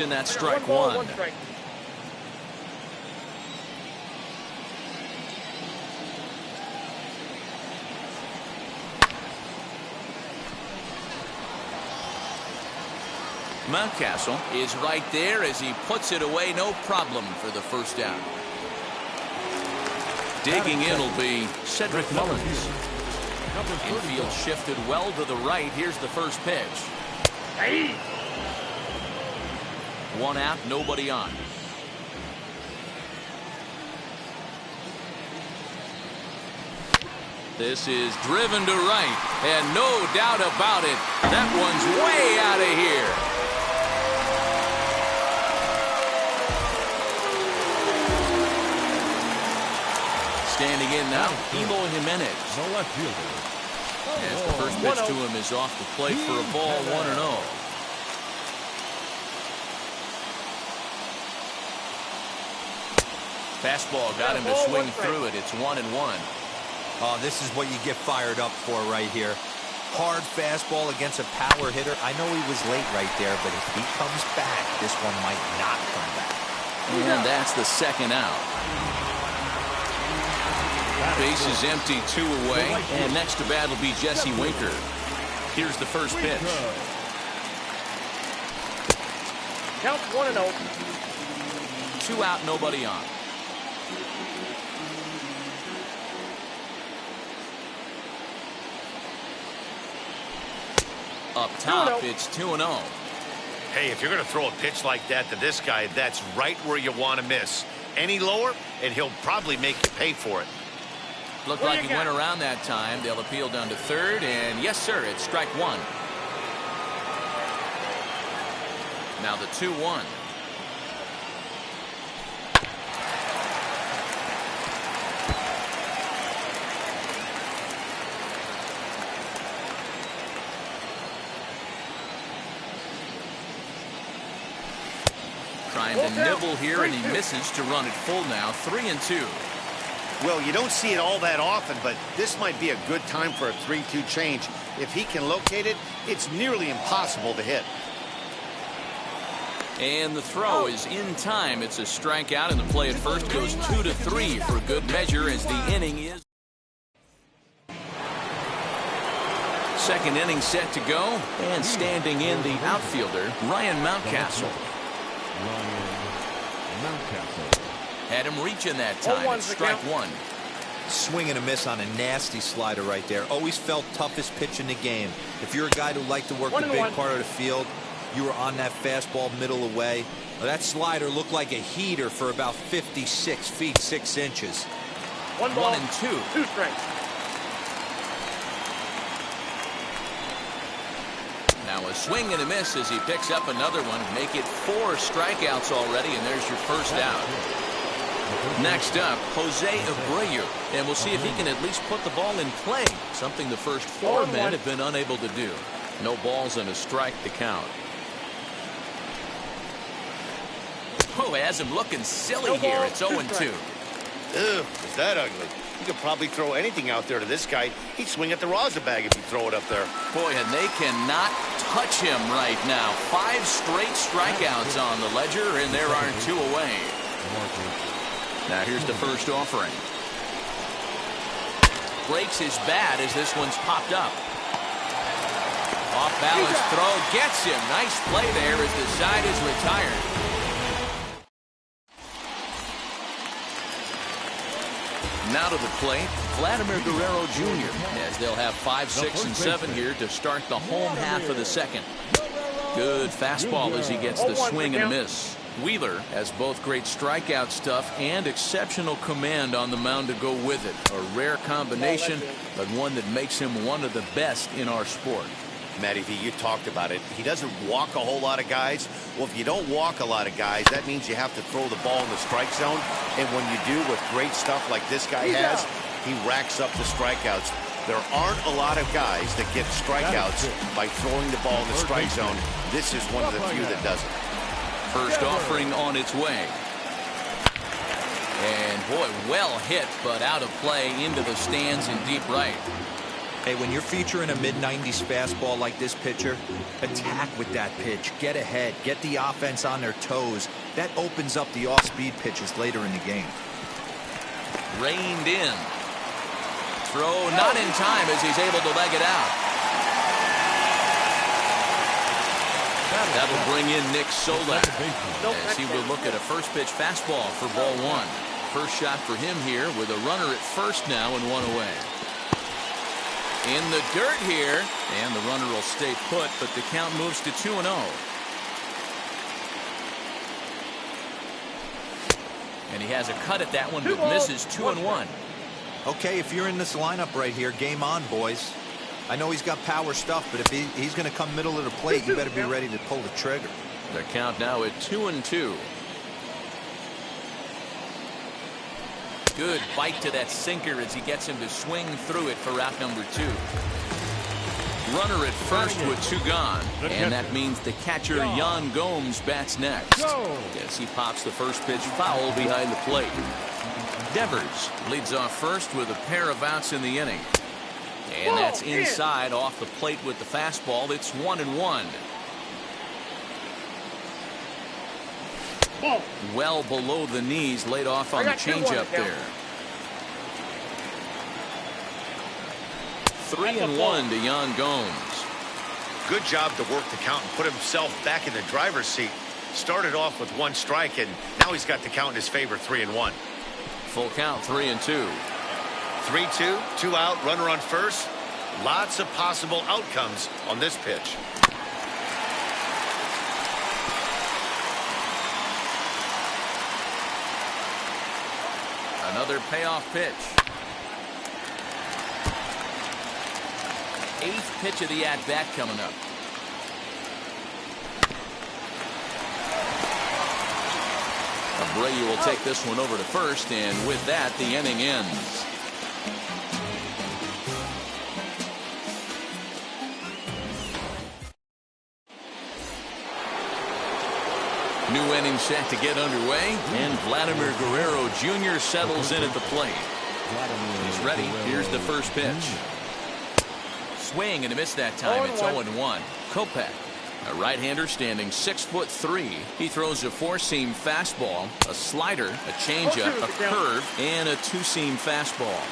And that's strike one. Mountcastle is right there as he puts it away, no problem for the first down. Digging in will be Cedric Mullins. Infield shifted well to the right. Here's the first pitch. One out, nobody on. This is driven to right, and no doubt about it, that one's way out of here. Standing in now, Emo Jimenez. The left fielder. As the first pitch to him is off the plate for a ball, 1-0. Fastball got him to swing through it. It's 1-1. Oh, this is what you get fired up for right here. Hard fastball against a power hitter. I know he was late right there, but if he comes back, this one might not come back. And that's the second out. Base is empty, 2 away, and next to bat will be Jesse Winker. Here's the first pitch. Count 1-0. 2 out, nobody on. Up top, it's 2-0. Hey, if you're going to throw a pitch like that to this guy, that's right where you want to miss. Any lower, and he'll probably make you pay for it. Looked like he went around that time. They'll appeal down to third, and yes, sir, it's strike one. Now the 2-1. Trying to nibble here, and he misses to run it full now. 3-2. Well, you don't see it all that often, but this might be a good time for a 3-2 change. If he can locate it, it's nearly impossible to hit. And the throw is in time. It's a strikeout, and the play at first goes 2-3 for good measure as the inning is. Second inning set to go, and standing in the outfielder, Ryan Mountcastle. Had him reaching that time. It's strike one. Swing and a miss on a nasty slider right there. Always felt toughest pitch in the game. If you're a guy who liked to work the big part of the field, you were on that fastball middle away. Well, that slider looked like a heater for about 56 feet 6 inches. 1-2. 2 strikes. Now a swing and a miss as he picks up another one. Make it 4 strikeouts already, and there's your first out. Next up, Jose Abreu, and we'll see if he can at least put the ball in play, something the first 4 men have been unable to do. No balls and a strike to count. Oh, has him looking silly here. It's 0-2. Ew, is that ugly? You could probably throw anything out there to this guy. He'd swing at the rosin bag if you throw it up there. Boy, and they cannot touch him right now. 5 straight strikeouts on the ledger, and there are 2 away. Now here's the first offering. Breaks his bat as this one's popped up. Off balance throw gets him. Nice play there as the side is retired. Now to the plate, Vladimir Guerrero Jr. as they'll have 5, 6, and 7 here to start the home half of the second. Good fastball as he gets the swing and a miss. Wheeler has both great strikeout stuff and exceptional command on the mound to go with it. A rare combination, but one that makes him one of the best in our sport. Matty V, you talked about it. He doesn't walk a whole lot of guys. Well, if you don't walk a lot of guys, that means you have to throw the ball in the strike zone. And when you do with great stuff like this guy has, he racks up the strikeouts. There aren't a lot of guys that get strikeouts by throwing the ball in the strike zone. This is one of the few that does it. First offering on its way. And boy, well hit, but out of play into the stands in deep right. Hey, when you're featuring a mid-90s fastball like this pitcher, attack with that pitch. Get ahead. Get the offense on their toes. That opens up the off-speed pitches later in the game. Reined in. Throw not in time as he's able to leg it out. That'll bring in Nick Solak as he will look at a first pitch fastball for ball one. First shot for him here with a runner at first now and one away. In the dirt here, and the runner will stay put, but the count moves to 2-0. And he has a cut at that one, but misses 2-1. Okay, if you're in this lineup right here, game on, boys. I know he's got power stuff, but if he's going to come middle of the plate, you better be ready to pull the trigger. The count now at 2-2. Good bite to that sinker as he gets him to swing through it for out number 2. Runner at first with 2 gone, and that means the catcher Yan Gomes bats next. As he pops the first pitch foul behind the plate. Devers leads off first with a pair of outs in the inning. And that's inside off the plate with the fastball. It's 1-1. Well below the knees, laid off on the changeup there. 3-1 to Yan Gomes. Good job to work the count and put himself back in the driver's seat. Started off with 1 strike, and now he's got the count in his favor, 3-1. Full count, 3-2. 3-2, 2 out, runner on first. Lots of possible outcomes on this pitch. Another payoff pitch. 8th pitch of the at-bat coming up. Abreu will take this one over to first, and with that, the inning ends. New inning set to get underway, and Vladimir Guerrero Jr. settles in at the plate. He's ready. Here's the first pitch. Swing and a miss that time. It's 0-1. Kopech, a right-hander standing 6'3". He throws a 4-seam fastball, a slider, a changeup, a curve, and a 2-seam fastball.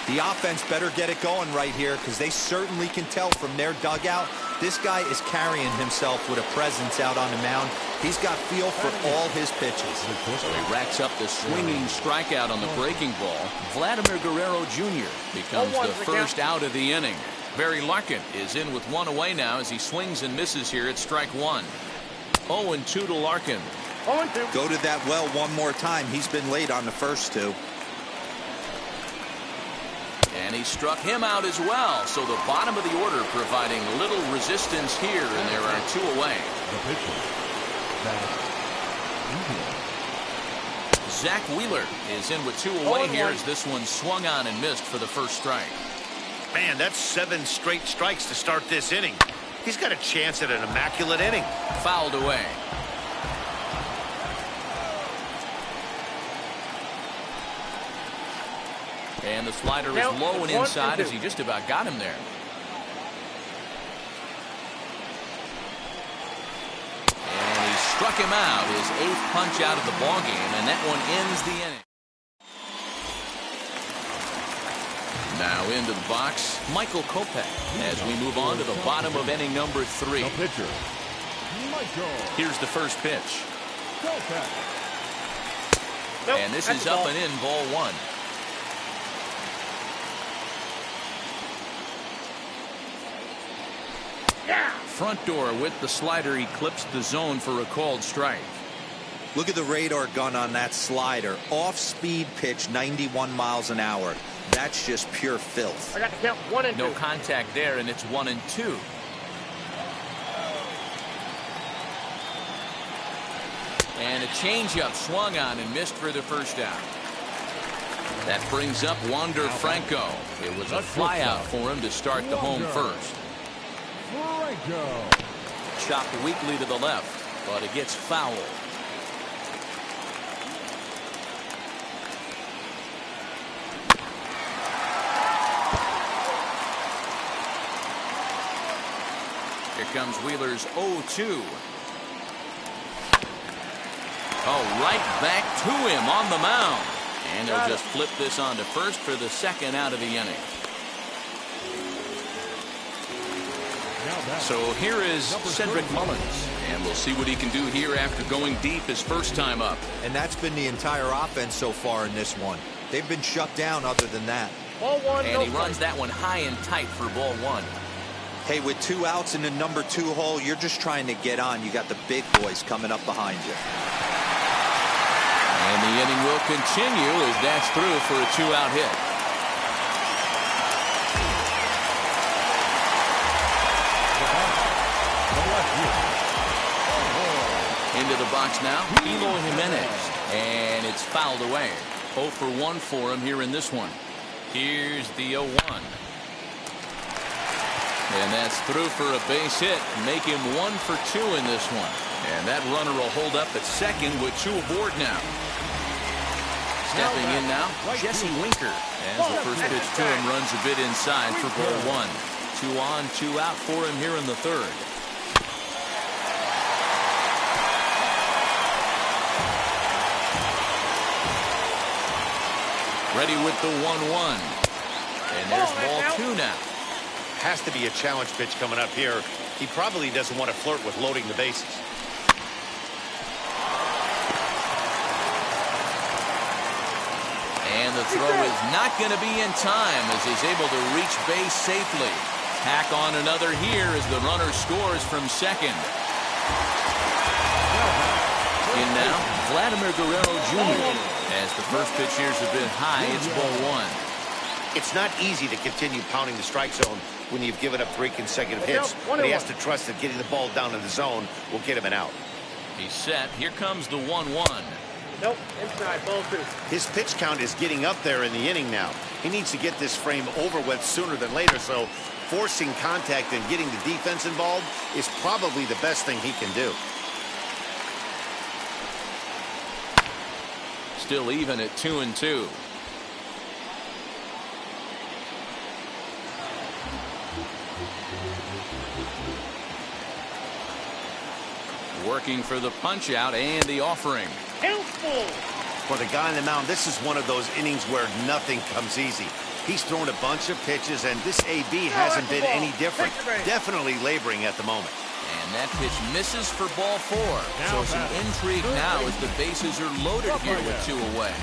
The offense better get it going right here, because they certainly can tell from their dugout this guy is carrying himself with a presence out on the mound. He's got feel for all his pitches. So he racks up the swinging strikeout on the breaking ball. Vladimir Guerrero Jr. becomes the first out of the inning. Barry Larkin is in with 1 away now as he swings and misses here at strike 1. 0-2 to Larkin. Go to that well one more time. He's been late on the first 2. And he struck him out as well. So the bottom of the order providing little resistance here, and there are 2 away. Zach Wheeler is in with 2 away here as this one swung on and missed for the first strike. Man, that's 7 straight strikes to start this inning. He's got a chance at an immaculate inning. Fouled away. And the slider is low and inside as he just about got him there. And he struck him out, his 8th punch out of the ballgame, and that one ends the inning. Now into the box, Michael Kopech, as we move on to the bottom of inning number 3. Here's the first pitch. And this is up and in, ball 1. Front door with the slider eclipsed the zone for a called strike. Look at the radar gun on that slider. Off-speed pitch, 91 miles an hour. That's just pure filth. I got to count 1 and 2. No contact there, and it's 1-2. And a changeup swung on and missed for the first out. That brings up Wander Franco. It was a flyout for him to start the home first. Chopped weakly to the left, but it gets fouled. comes Wheeler's 0-2. Oh, right back to him on the mound. And they'll just flip this on to first for the second out of the inning. So here is Cedric Mullins, and we'll see what he can do here after going deep his first time up. And that's been the entire offense so far in this one. They've been shut down other than that. Ball one, and he runs that one high and tight for ball one. Hey, with 2 outs in the number 2 hole, you're just trying to get on. You got the big boys coming up behind you. And the inning will continue as that's through for a 2-out hit. Into the box now, Eloy Jimenez, and it's fouled away. 0 for 1 for him here in this one. Here's the 0-1. And that's through for a base hit, make him 1 for 2 in this one. And that runner will hold up at second with 2 aboard now. Stepping in now, Jesse Winker. As the first pitch to him runs a bit inside for ball 1. 2 on, 2 out for him here in the third. Ready with the 1-1. And there's ball 2 now. Has to be a challenge pitch coming up here. He probably doesn't want to flirt with loading the bases. And the throw is not going to be in time as he's able to reach base safely. Tack on another here as the runner scores from second. In now, Vladimir Guerrero Jr. As the first pitch here's a bit high, it's ball 1. It's not easy to continue pounding the strike zone when you've given up 3 consecutive hits, but he has to trust that getting the ball down in the zone will get him an out. He's set. Here comes the 1-1. Nope, inside, ball 2. His pitch count is getting up there in the inning now. He needs to get this frame over with sooner than later, so forcing contact and getting the defense involved is probably the best thing he can do. Still even at 2-2. Working for the punch out and the offering. Helpful. For the guy on the mound, this is one of those innings where nothing comes easy. He's thrown a bunch of pitches, and this AB hasn't been any different. Definitely laboring at the moment. And that pitch misses for ball 4. So some intrigue now as the bases are loaded here with 2 away.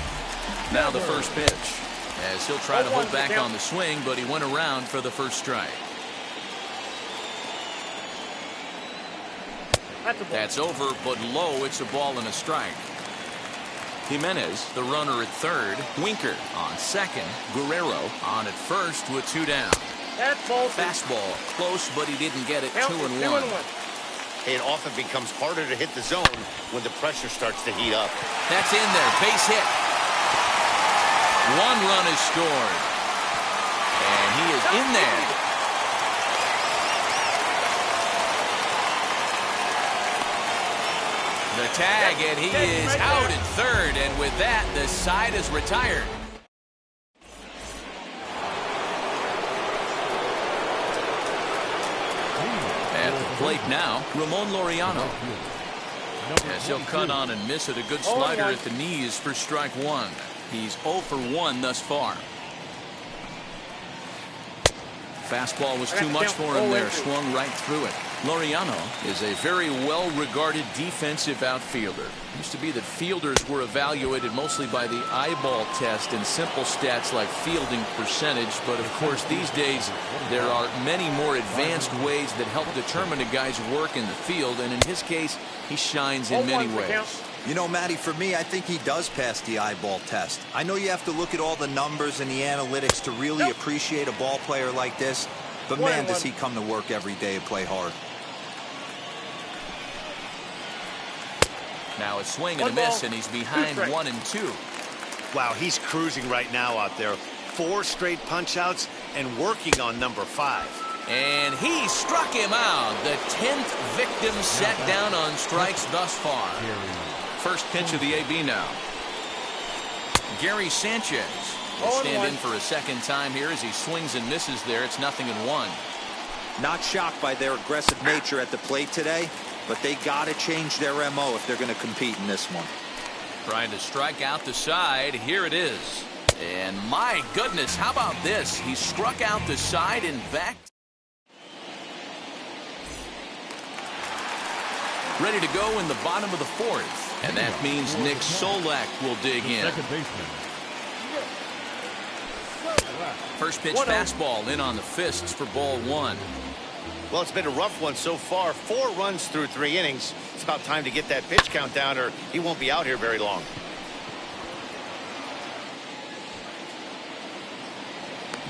Now the first pitch, as he'll try to hold back on the swing, but he went around for the first strike. That's over, but low. It's a ball and a strike. Jimenez, the runner at third. Winker on second. Guerrero on at first with 2 down. Fastball close, but he didn't get it. 2-1. It often becomes harder to hit the zone when the pressure starts to heat up. That's in there. Base hit. 1 run is scored. And he is in there. The tag, and he is out at third. And with that, the side is retired. At the plate now, Ramon Laureano. As he'll cut on and miss it, a good slider at the knees for strike 1. He's 0 for 1 thus far. Fastball was too much for him there, swung right through it. Laureano is a very well-regarded defensive outfielder. It used to be that fielders were evaluated mostly by the eyeball test and simple stats like fielding percentage, but of course these days there are many more advanced ways that help determine a guy's work in the field, and in his case he shines in many ways. You know, Matty, for me, I think he does pass the eyeball test. I know you have to look at all the numbers and the analytics to really appreciate a ball player like this, but man, does he come to work every day and play hard. Now a swing and a miss, and he's behind 1-2. Wow, he's cruising right now out there. 4 straight punch-outs and working on number 5. And he struck him out. The 10th victim set down on strikes thus far. First pitch of the AB now. Gary Sanchez will stand in for a second time here as he swings and misses there. It's 0-1. Not shocked by their aggressive nature at the plate today, but they got to change their MO if they're going to compete in this one. Trying to strike out the side. Here it is. And my goodness, how about this? He struck out the side and back. Ready to go in the bottom of the fourth. And that means Nick Solak will dig in. Second baseman. First pitch fastball in on the fists for ball one. Well, it's been a rough one so far. 4 runs through 3 innings. It's about time to get that pitch count down or he won't be out here very long.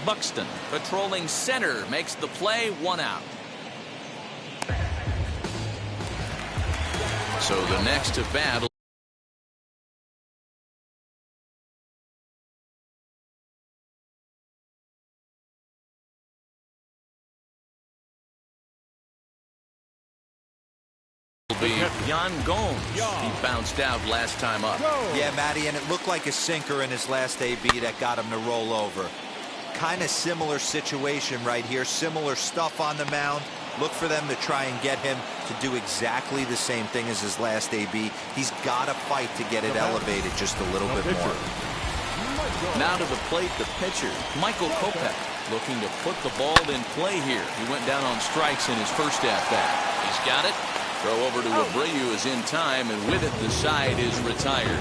Buxton patrolling center makes the play, 1 out. So the next to bat will be Yan Gomes. He bounced out last time up. Yeah, Matty, and it looked like a sinker in his last AB that got him to roll over. Kind of similar situation right here. Similar stuff on the mound. Look for them to try and get him to do exactly the same thing as his last AB. He's got to fight to get it elevated just a little bit more. Now to the plate, the pitcher, Michael Kopech, looking to put the ball in play here. He went down on strikes in his first at-bat. He's got it. Throw over to Abreu is in time, and with it, the side is retired.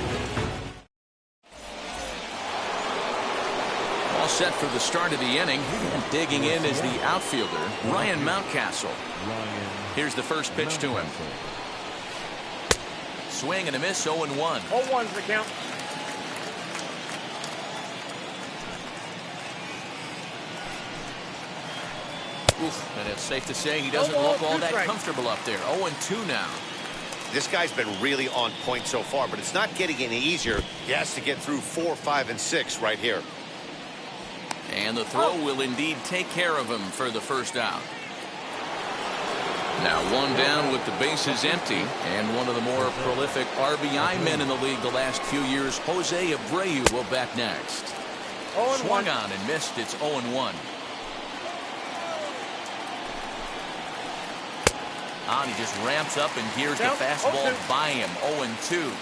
All set for the start of the inning. And digging in is the outfielder, Ryan Mountcastle. Here's the first pitch to him. Swing and a miss, 0-1. 0-1's the count. Oof, and it's safe to say he doesn't look all that comfortable up there. 0-2 now. This guy's been really on point so far, but it's not getting any easier. He has to get through 4, 5, and 6 right here. And the throw will indeed take care of him for the first out. Now 1 down with the bases empty, and one of the more prolific RBI men in the league the last few years, Jose Abreu, will bat next. Swung on and missed. It's 0-1. He just ramps up and hears the fastball by him. 0-2.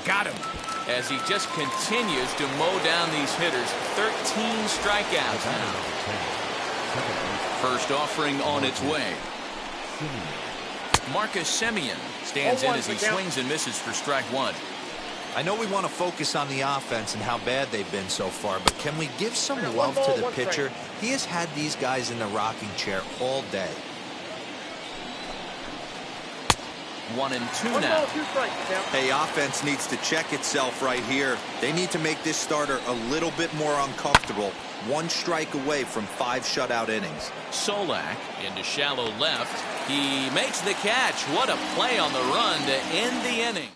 Got him. As he just continues to mow down these hitters. 13 strikeouts now. First offering on its way. Marcus Semien stands in as he swings and misses for strike 1. I know we want to focus on the offense and how bad they've been so far, but can we give some love to the pitcher? He has had these guys in the rocking chair all day. 1-2 now. Hey, offense needs to check itself right here. They need to make this starter a little bit more uncomfortable. 1 strike away from 5 shutout innings. Solak into shallow left. He makes the catch. What a play on the run to end the inning.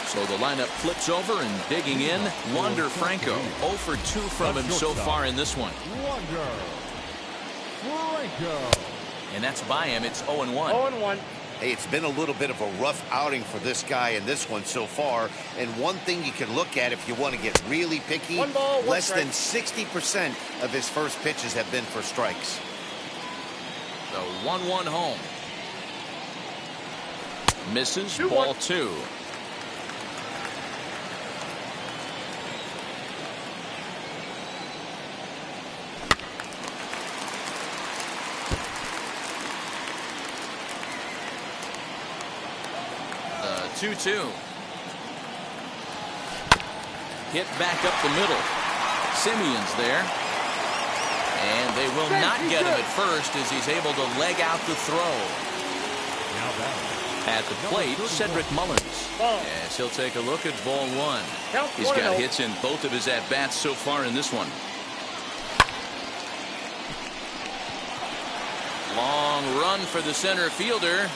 So the lineup flips over and digging in, Wander Franco. 0 for 2 from him so far in this one. And that's by him. It's 0-1. 0-1. Hey, it's been a little bit of a rough outing for this guy in this one so far. And one thing you can look at if you want to get really picky, less than 60% of his first pitches have been for strikes. The 1-1 home. Misses, 2-1. ball 2. The 2-2. Hit back up the middle. Semien's there. And they will not get him at first as he's able to leg out the throw. At the plate, Cedric Mullins. As he'll take a look at ball 1. He's got hits in both of his at-bats so far in this one. Long run for the center fielder.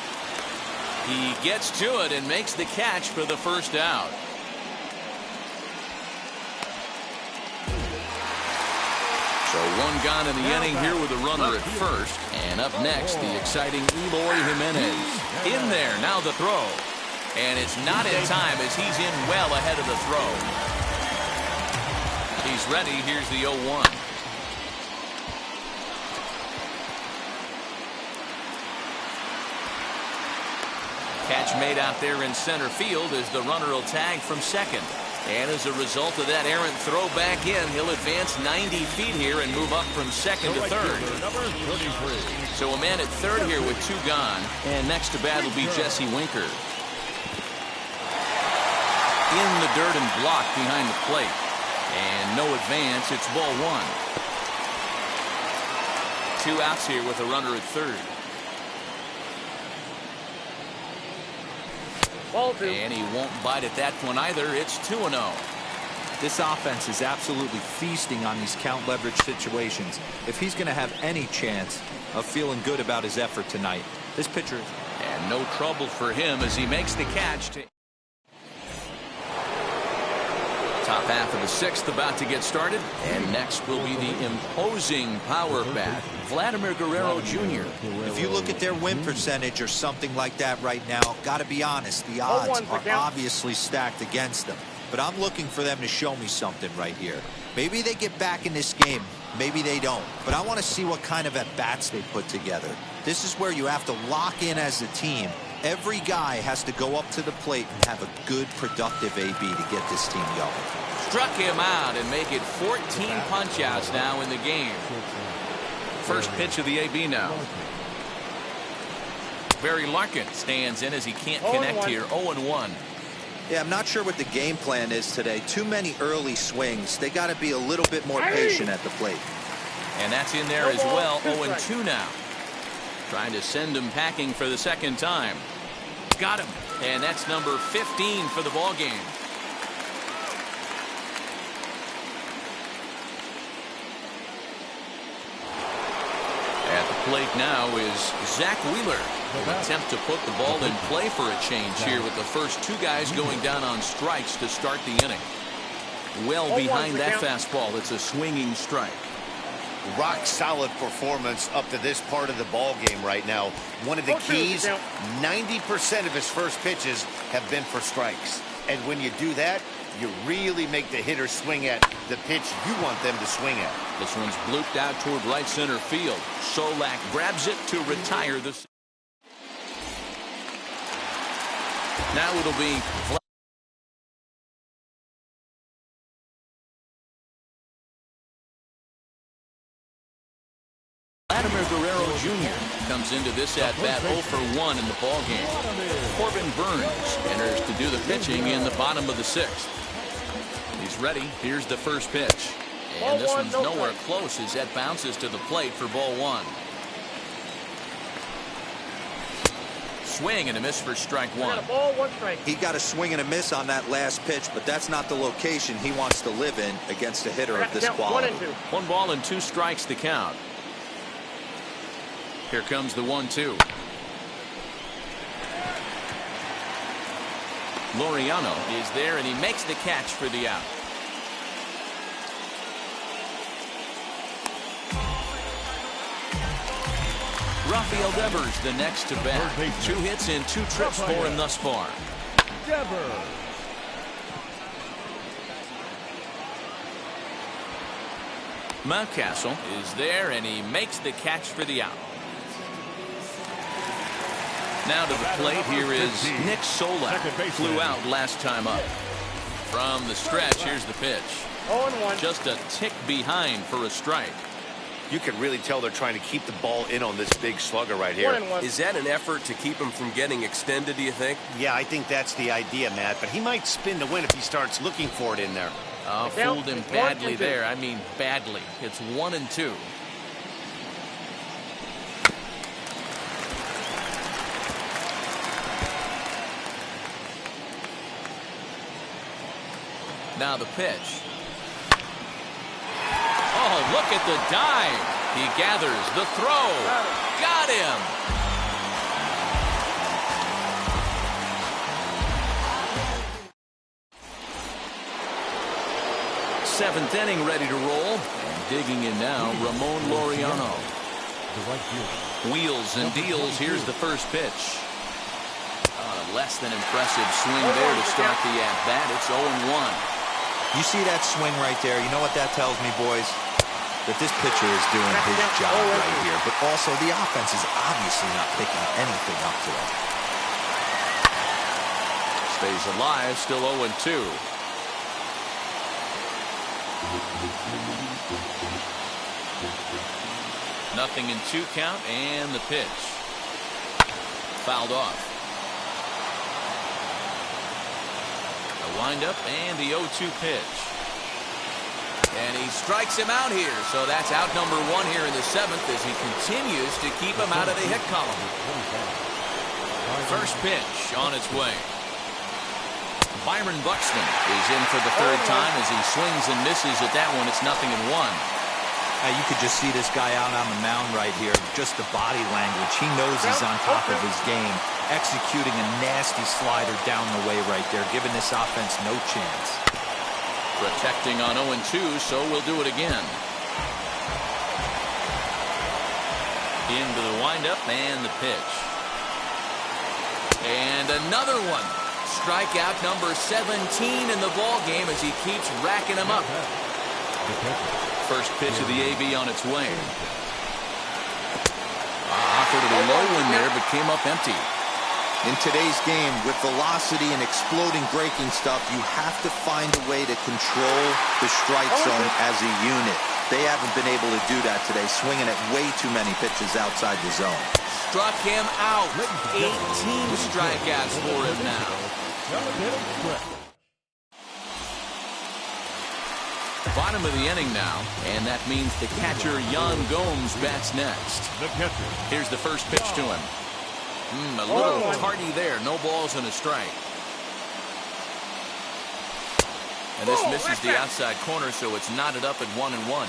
He gets to it and makes the catch for the first out. So 1 gone in the inning here with a runner at first. And up next, the exciting Eloy Jimenez. In there, now the throw. And it's not in time as he's in well ahead of the throw. He's ready. Here's the 0-1. Catch made out there in center field as the runner will tag from second. And as a result of that errant throw back in, he'll advance 90 feet here and move up from second to third. So a man at third here with 2 gone. And next to bat will be Jesse Winker. In the dirt and blocked behind the plate. And no advance. It's ball 1. 2 outs here with a runner at third. And he won't bite at that one either. It's 2-0. This offense is absolutely feasting on these count leverage situations. If he's going to have any chance of feeling good about his effort tonight, this pitcher. And no trouble for him as he makes the catch. Top half of the 6th about to get started. And next will be the imposing power bat, Vladimir Guerrero Jr. If you look at their win percentage or something like that right now, got to be honest, the odds are obviously stacked against them. But I'm looking for them to show me something right here. Maybe they get back in this game. Maybe they don't. But I want to see what kind of at-bats they put together. This is where you have to lock in as a team. Every guy has to go up to the plate and have a good, productive AB to get this team going. Struck him out and make it 14 punch-outs now in the game. First pitch of the AB now. Barry Larkin stands in as he can't connect here. 0-1. Yeah, I'm not sure what the game plan is today. Too many early swings. They got to be a little bit more patient at the plate. And that's in there as well. 0-2 now. Trying to send him packing for the second time. Got him. And that's number 15 for the ball game. At the plate now is Zach Wheeler. Will attempt to put the ball in play for a change here with the first 2 guys going down on strikes to start the inning. Well behind that fastball. It's a swinging strike. Rock solid performance up to this part of the ball game right now. One of the keys, 90% of his first pitches have been for strikes. And when you do that, you really make the hitter swing at the pitch you want them to swing at. This one's blooped out toward right center field. Solak grabs it to retire this. Now it'll be Vladimir Guerrero Jr. comes into this at-bat 0 for 1 in the ballgame. Corbin Burns enters to do the pitching in the bottom of the 6th. He's ready. Here's the first pitch. And this one's nowhere close as that bounces to the plate for ball 1. Swing and a miss for strike 1. He got a swing and a miss on that last pitch, but that's not the location he wants to live in against a hitter of this quality. 1 ball and 2 strikes to count. Here comes the 1-2. Laureano is there and he makes the catch for the out. Rafael Devers the next to bat. 2 hits in 2 trips for him thus far. Mountcastle is there and he makes the catch for the out. Now to the plate, here is Nick Solak. Flew out last time up. From the stretch, here's the pitch. 0-1. Just a tick behind for a strike. You can really tell they're trying to keep the ball in on this big slugger right here. 1-1. Is that an effort to keep him from getting extended, do you think? Yeah, I think that's the idea, Matt. But he might spin to win if he starts looking for it in there. Oh, fooled him badly there. I mean, badly. It's 1-2. Now the pitch. Oh, look at the dive. He gathers the throw. Got him. Seventh inning ready to roll. And digging in now, Ramon Laureano. Wheels and deals. Here's the first pitch. Less than impressive swing there to start the at-bat. It's 0-1. You see that swing right there? You know what that tells me, boys? That this pitcher is doing his job right here. But also, the offense is obviously not picking anything up today. Stays alive, still 0-2. Nothing in 2 count, and the pitch. Fouled off. A windup and the 0-2 pitch. And he strikes him out here. So that's out number 1 here in the 7th as he continues to keep him out of the hit column. First pitch on its way. Byron Buxton is in for the 3rd time as he swings and misses at that one. It's 0-1. You could just see this guy out on the mound right here. Just the body language. He knows he's on top of his game. Executing a nasty slider down the way right there, giving this offense no chance. Protecting on 0-2, so we'll do it again. Into the windup and the pitch. And another one. Strikeout number 17 in the ball game as he keeps racking them up. First pitch of the AB on its way. Offered a low one there, but came up empty. In today's game, with velocity and exploding breaking stuff, you have to find a way to control the strike zone as a unit. They haven't been able to do that today, swinging at way too many pitches outside the zone. Struck him out. 18 strikeouts for him now. Bottom of the inning now, and that means the catcher Yan Gomes bats next. Here's the first pitch to him. A little tardy there. No balls and a strike. And this misses the outside corner, so it's knotted up at 1-1.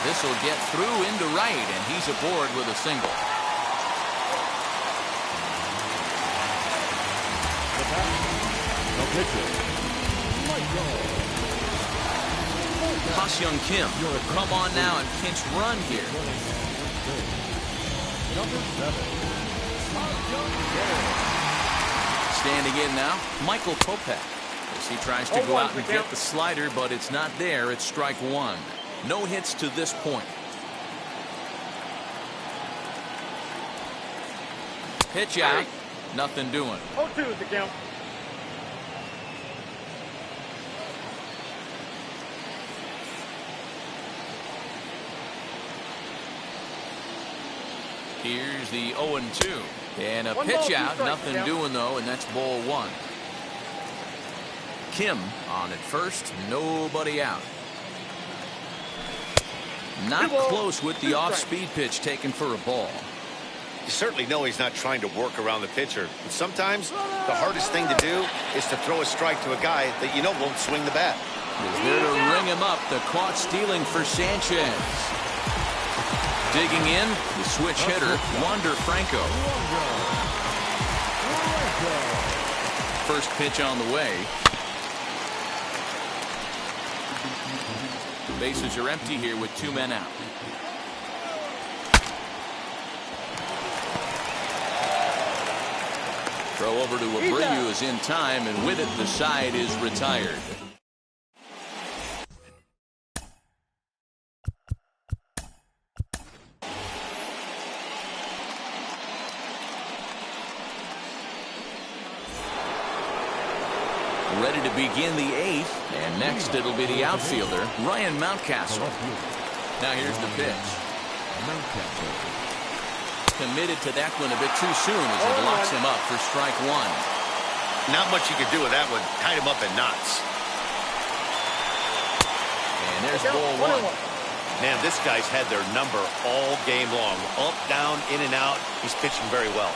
This will get through into right, and he's aboard with a single. Ha-Seong Kim come on now and pinch run here. Standing in now, Michael Kopech as he tries to go out and get the slider, but it's not there. It's strike 1. No hits to this point. Pitch out. Nothing doing. 0-2 is the count. Here's the 0-2. And a pitch out. Nothing doing, though, and that's ball 1. Kim on at first. Nobody out. Not close with the off-speed pitch taken for a ball. You certainly know he's not trying to work around the pitcher. But sometimes the hardest thing to do is to throw a strike to a guy that you know won't swing the bat. Is there to ring him up. The caught stealing for Sanchez. Digging in, the switch hitter, Wander Franco. First pitch on the way. Bases are empty here with 2 men out. Throw over to Abreu is in time, and with it, the side is retired. Ready to begin the 8th, and next it'll be the outfielder, Ryan Mountcastle. Now here's the pitch. Committed to that one a bit too soon as it locks him up for strike 1. Not much you could do with that one. Tied him up in knots. And there's ball 1. Man, this guy's had their number all game long. Up, down, in and out. He's pitching very well.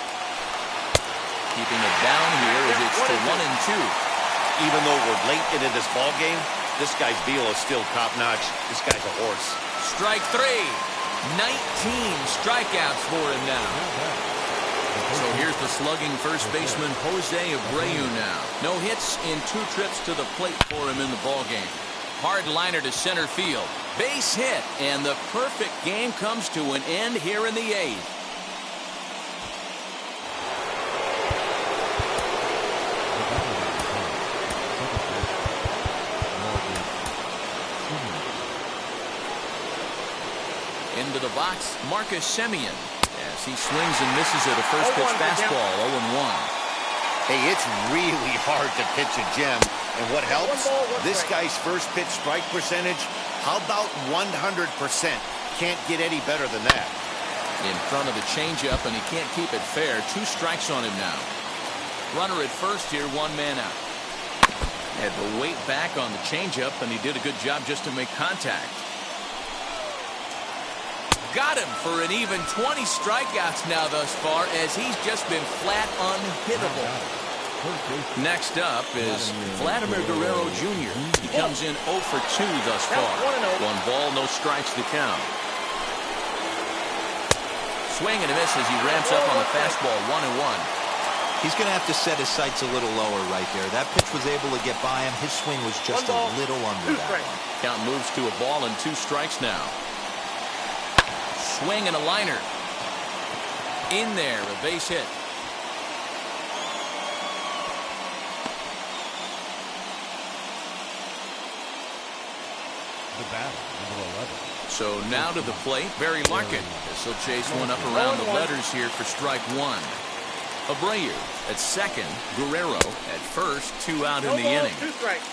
Keeping it down here as it's to 1-2. Even though we're late into this ball game, this guy's velo is still top-notch. This guy's a horse. Strike 3. 19 strikeouts for him now. So here's the slugging first baseman, Jose Abreu now. No hits in 2 trips to the plate for him in the ball game. Hard liner to center field. Base hit, and the perfect game comes to an end here in the 8th. Into the box, Marcus Semien, as he swings and misses at a first pitch fastball, 0-1. Hey, it's really hard to pitch a gem. And what helps? This guy's first pitch strike percentage, how about 100%? Can't get any better than that. In front of the changeup, and he can't keep it fair. 2 strikes on him now. Runner at first here, 1 man out. Had to wait back on the changeup, and he did a good job just to make contact. Got him for an even 20 strikeouts now thus far, as he's just been flat unhittable. Next up is Vladimir Guerrero Jr. He comes in 0 for 2 thus far. 1 ball, no strikes to count. Swing and a miss as he ramps up on the fastball, 1-1. He's going to have to set his sights a little lower right there. That pitch was able to get by him. His swing was just a little under that one. Count moves to a ball and 2 strikes now. Swing and a liner. In there, a base hit. The batter, number 11. So now to the plate, Barry Larkin. This will chase one up around the letters here for strike 1. Abreu at second, Guerrero at first, 2 out in the inning. 2 strikes.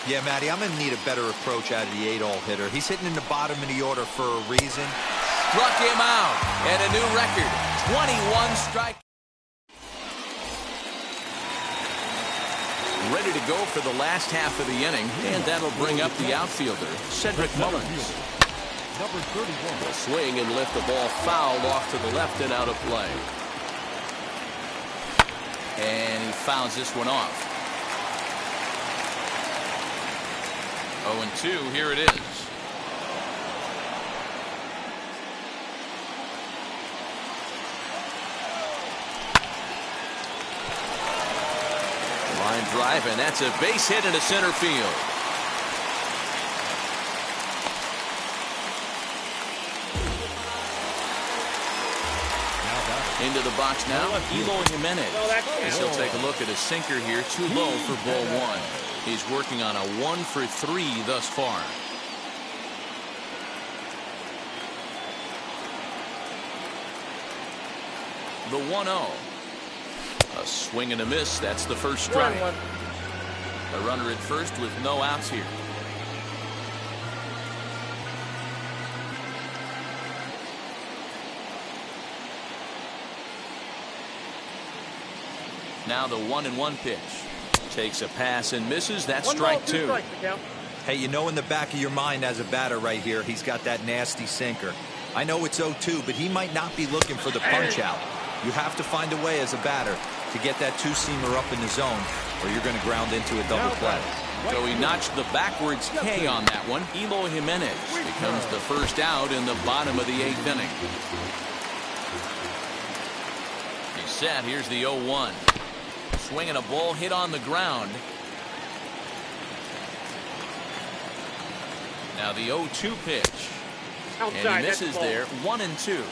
Yeah, Matty, I'm going to need a better approach out of the 8-all hitter. He's hitting in the bottom of the order for a reason. Struck him out, and a new record, 21 strike. Ready to go for the last half of the inning, and that'll bring up the outfielder, Cedric Mullins. Number 31. Will swing and lift the ball foul off to the left and out of play. And he fouls this one off. 0-2, here it is. Line drive, and that's a base hit into center field. Into the box now, Eloy Jimenez. As he'll take a look at a sinker here, too low for ball 1. He's working on a 1 for 3 thus far. The 1-0. A swing and a miss. That's the first strike. A runner at first with no outs here. Now the 1-1 pitch. Takes a pass and misses. That's strike 2. Hey, you know in the back of your mind as a batter right here, he's got that nasty sinker. I know it's 0-2, but he might not be looking for the punch out. You have to find a way as a batter to get that 2-seamer up in the zone, or you're going to ground into a double play. So he notched the backwards K on that one. Eloy Jimenez becomes the first out in the bottom of the 8th inning. He's set. Here's the 0-1. Swinging a ball hit on the ground. Now the 0-2 pitch. And he misses there, 1-2.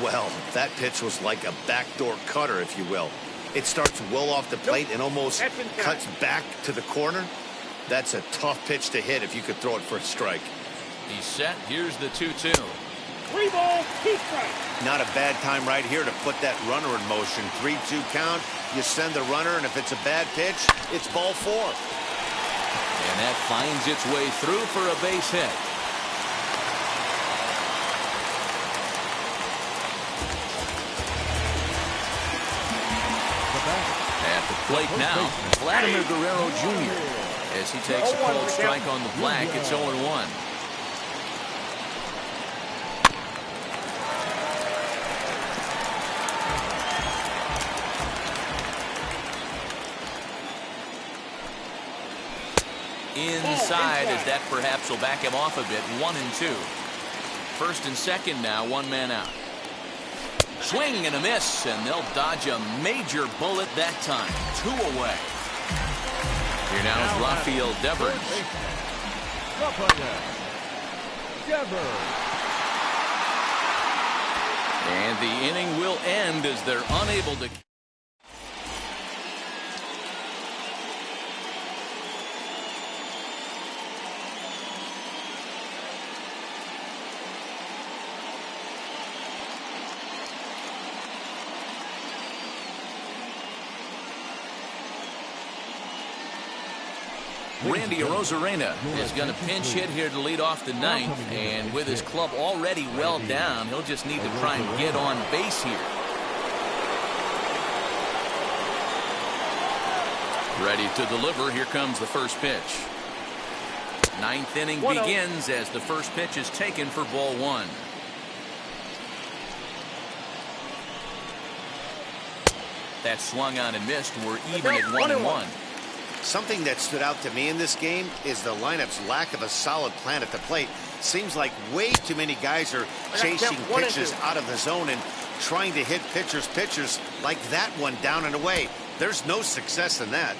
Well, that pitch was like a backdoor cutter, if you will. It starts well off the plate and almost cuts back to the corner. That's a tough pitch to hit if you could throw it for a strike. He's set. Here's the 2-2. 3 balls, 2 strikes. Not a bad time right here to put that runner in motion. 3-2 count. You send the runner, and if it's a bad pitch, it's ball 4. And that finds its way through for a base hit. At the plate now, Vladimir Guerrero Jr. As he takes a cold strike on the black, it's 0-1. Inside, as that perhaps will back him off a bit. 1-2. First and second now, 1 man out. Swing and a miss, and they'll dodge a major bullet that time. 2 away. Here now is Rafael Devers. And the inning will end as they're unable to. Randy Arozarena is going to pinch hit here to lead off the ninth, and with his club already well down, he'll just need to try and get on base here. Ready to deliver. Here comes the first pitch. Ninth inning begins as the first pitch is taken for ball one. That swung on and missed. We're even at 1-1. Something that stood out to me in this game is the lineup's lack of a solid plan at the plate. Seems like way too many guys are chasing pitches out of the zone and trying to hit pitchers like that one down and away. There's no success in that.